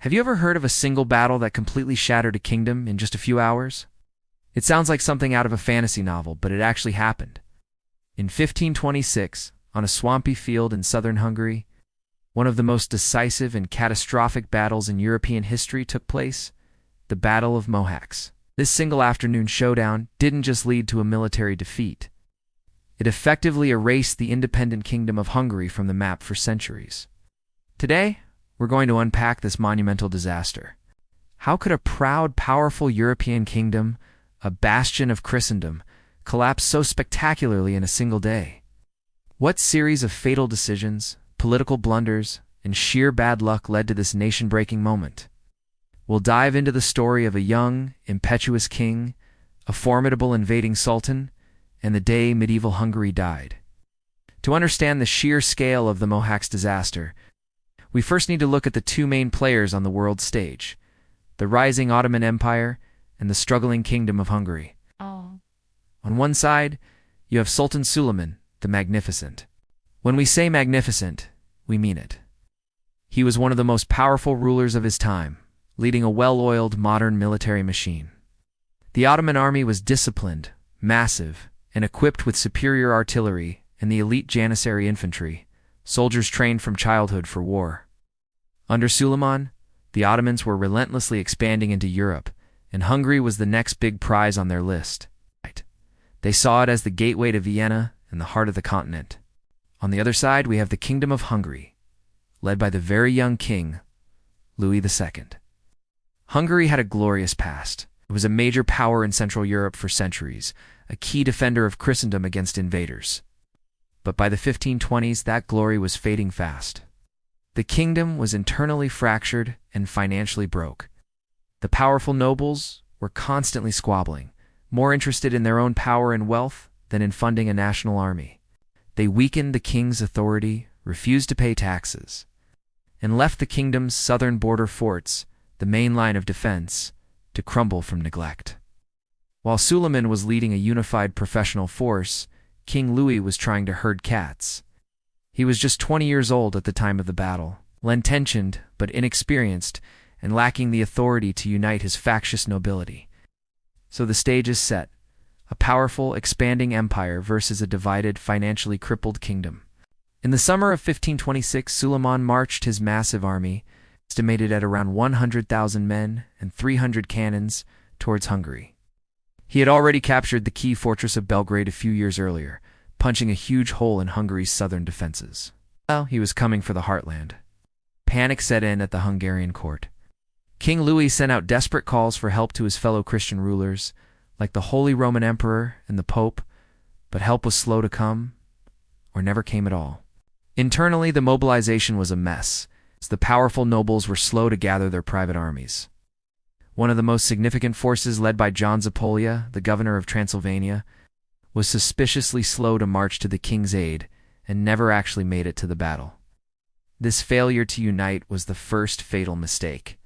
Have you ever heard of a single battle that completely shattered a kingdom in just a few hours? It sounds like something out of a fantasy novel, but it actually happened. In 1526, on a swampy field in southern Hungary, one of the most decisive and catastrophic battles in European history took place, the Battle of Mohacs. This single afternoon showdown didn't just lead to a military defeat. It effectively erased the independent kingdom of Hungary from the map for centuries. Today, we're going to unpack this monumental disaster. How could a proud, powerful European kingdom, a bastion of Christendom, collapse so spectacularly in a single day? What series of fatal decisions, political blunders, and sheer bad luck led to this nation-breaking moment? We'll dive into the story of a young, impetuous king, a formidable invading sultan, and the day medieval Hungary died. To understand the sheer scale of the Mohacs disaster, we first need to look at the two main players on the world stage, the rising Ottoman Empire and the struggling Kingdom of Hungary. On one side, you have Sultan Suleiman, the Magnificent. When we say magnificent, we mean it. He was one of the most powerful rulers of his time, leading a well-oiled modern military machine. The Ottoman army was disciplined, massive, and equipped with superior artillery and the elite Janissary infantry, soldiers trained from childhood for war. Under Suleiman, the Ottomans were relentlessly expanding into Europe, and Hungary was the next big prize on their list. They saw it as the gateway to Vienna and the heart of the continent. On the other side, we have the Kingdom of Hungary, led by the very young king, Louis II. Hungary had a glorious past. It was a major power in Central Europe for centuries, a key defender of Christendom against invaders. But by the 1520s, that glory was fading fast. The kingdom was internally fractured and financially broke. The powerful nobles were constantly squabbling, more interested in their own power and wealth than in funding a national army. They weakened the king's authority, refused to pay taxes, and left the kingdom's southern border forts, the main line of defense, to crumble from neglect. While Suleiman was leading a unified professional force, King Louis was trying to herd cats. He was just 20 years old at the time of the battle, well-intentioned but inexperienced, and lacking the authority to unite his factious nobility. So the stage is set, a powerful, expanding empire versus a divided, financially crippled kingdom. In the summer of 1526, Suleiman marched his massive army, estimated at around 100,000 men and 300 cannons, towards Hungary. He had already captured the key fortress of Belgrade a few years earlier, punching a huge hole in Hungary's southern defenses. Well, he was coming for the heartland. Panic set in at the Hungarian court. King Louis sent out desperate calls for help to his fellow Christian rulers, like the Holy Roman Emperor and the Pope, but help was slow to come, or never came at all. Internally, the mobilization was a mess, as the powerful nobles were slow to gather their private armies. One of the most significant forces, led by John Zapolya, the governor of Transylvania, was suspiciously slow to march to the king's aid and never actually made it to the battle. This failure to unite was the first fatal mistake.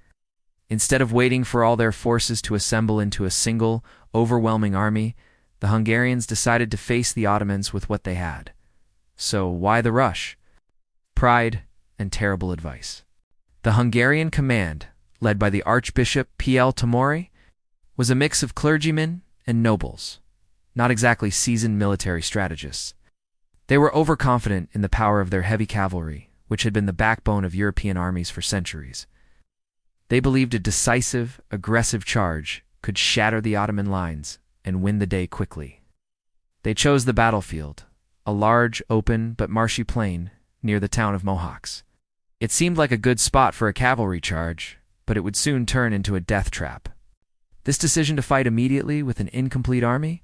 Instead of waiting for all their forces to assemble into a single, overwhelming army, the Hungarians decided to face the Ottomans with what they had. So why the rush? Pride and terrible advice. The Hungarian command, led by the Archbishop P.L. Tomori, was a mix of clergymen and nobles, not exactly seasoned military strategists. They were overconfident in the power of their heavy cavalry, which had been the backbone of European armies for centuries. They believed a decisive, aggressive charge could shatter the Ottoman lines and win the day quickly. They chose the battlefield, a large, open, but marshy plain near the town of Mohacs. It seemed like a good spot for a cavalry charge, but it would soon turn into a death trap. This decision to fight immediately with an incomplete army,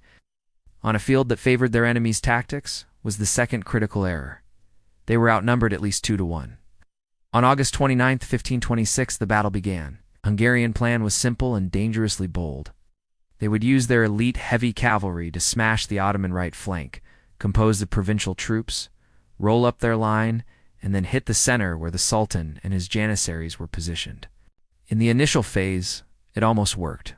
on a field that favored their enemy's tactics, was the second critical error. They were outnumbered at least 2-1. On August 29, 1526, the battle began. The Hungarian plan was simple and dangerously bold. They would use their elite heavy cavalry to smash the Ottoman right flank, compose the provincial troops, roll up their line, and then hit the center where the Sultan and his Janissaries were positioned. In the initial phase, it almost worked.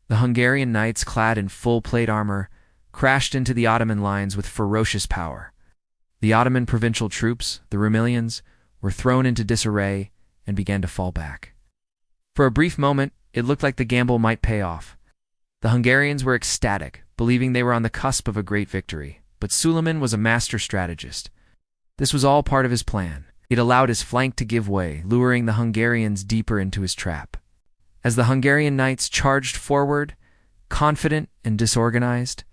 The Hungarian knights, clad in full plate armor, crashed into the Ottoman lines with ferocious power. The Ottoman provincial troops, the Rumilians, were thrown into disarray and began to fall back. For a brief moment, it looked like the gamble might pay off. The Hungarians were ecstatic, believing they were on the cusp of a great victory. But Suleiman was a master strategist. This was all part of his plan. It allowed his flank to give way, luring the Hungarians deeper into his trap. As the Hungarian knights charged forward, confident and disorganized,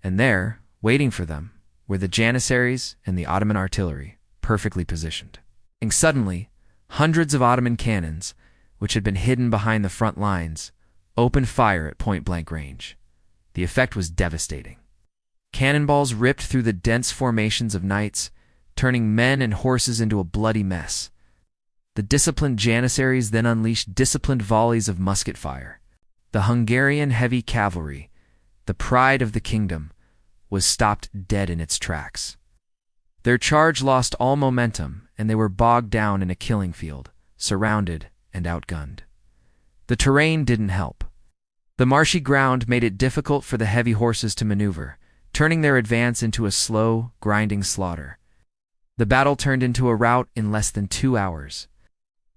and there, waiting for them, were the Janissaries and the Ottoman artillery, perfectly positioned. And suddenly, hundreds of Ottoman cannons, which had been hidden behind the front lines, opened fire at point-blank range. The effect was devastating. Cannonballs ripped through the dense formations of knights, turning men and horses into a bloody mess. The disciplined Janissaries then unleashed disciplined volleys of musket fire. The Hungarian heavy cavalry, the pride of the kingdom, was stopped dead in its tracks. Their charge lost all momentum, and they were bogged down in a killing field, surrounded and outgunned. The terrain didn't help. The marshy ground made it difficult for the heavy horses to maneuver, turning their advance into a slow, grinding slaughter. The battle turned into a rout in less than 2 hours.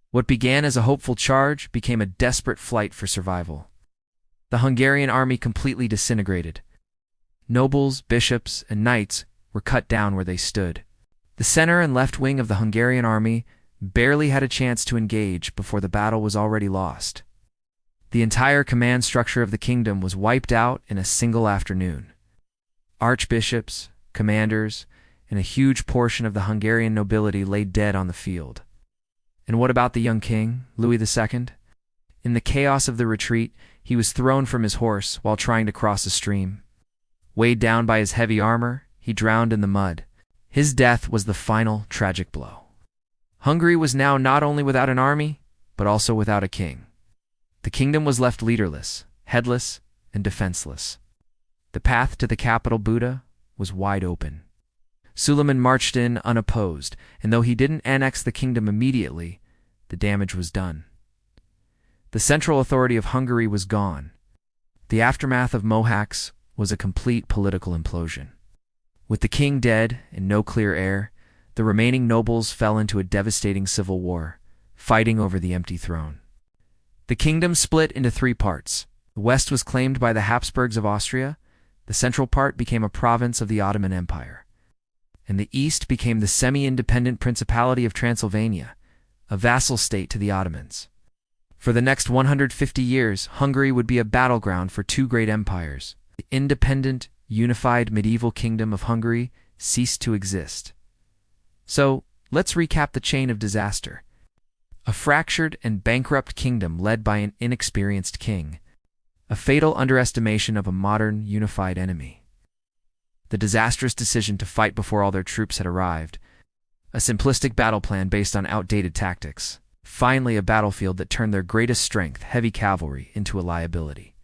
What began as a hopeful charge became a desperate flight for survival. The Hungarian army completely disintegrated. Nobles, bishops, and knights were cut down where they stood. The center and left wing of the Hungarian army barely had a chance to engage before the battle was already lost. The entire command structure of the kingdom was wiped out in a single afternoon. Archbishops, commanders, and a huge portion of the Hungarian nobility lay dead on the field. And what about the young king, Louis II? In the chaos of the retreat, he was thrown from his horse while trying to cross a stream. Weighed down by his heavy armor, he drowned in the mud. His death was the final tragic blow. Hungary was now not only without an army, but also without a king. The kingdom was left leaderless, headless, and defenseless. The path to the capital Buda was wide open. Suleiman marched in unopposed, and though he didn't annex the kingdom immediately, the damage was done. The central authority of Hungary was gone. The aftermath of Mohacs was a complete political implosion. With the king dead and no clear heir, the remaining nobles fell into a devastating civil war, fighting over the empty throne. The kingdom split into 3 parts. The west was claimed by the Habsburgs of Austria, the central part became a province of the Ottoman Empire, and the east became the semi-independent Principality of Transylvania, a vassal state to the Ottomans. For the next 150 years, Hungary would be a battleground for 2 great empires. The independent, unified medieval kingdom of Hungary ceased to exist. So, let's recap the chain of disaster. A fractured and bankrupt kingdom led by an inexperienced king. A fatal underestimation of a modern, unified enemy. The disastrous decision to fight before all their troops had arrived. A simplistic battle plan based on outdated tactics. Finally, a battlefield that turned their greatest strength, heavy cavalry, into a liability.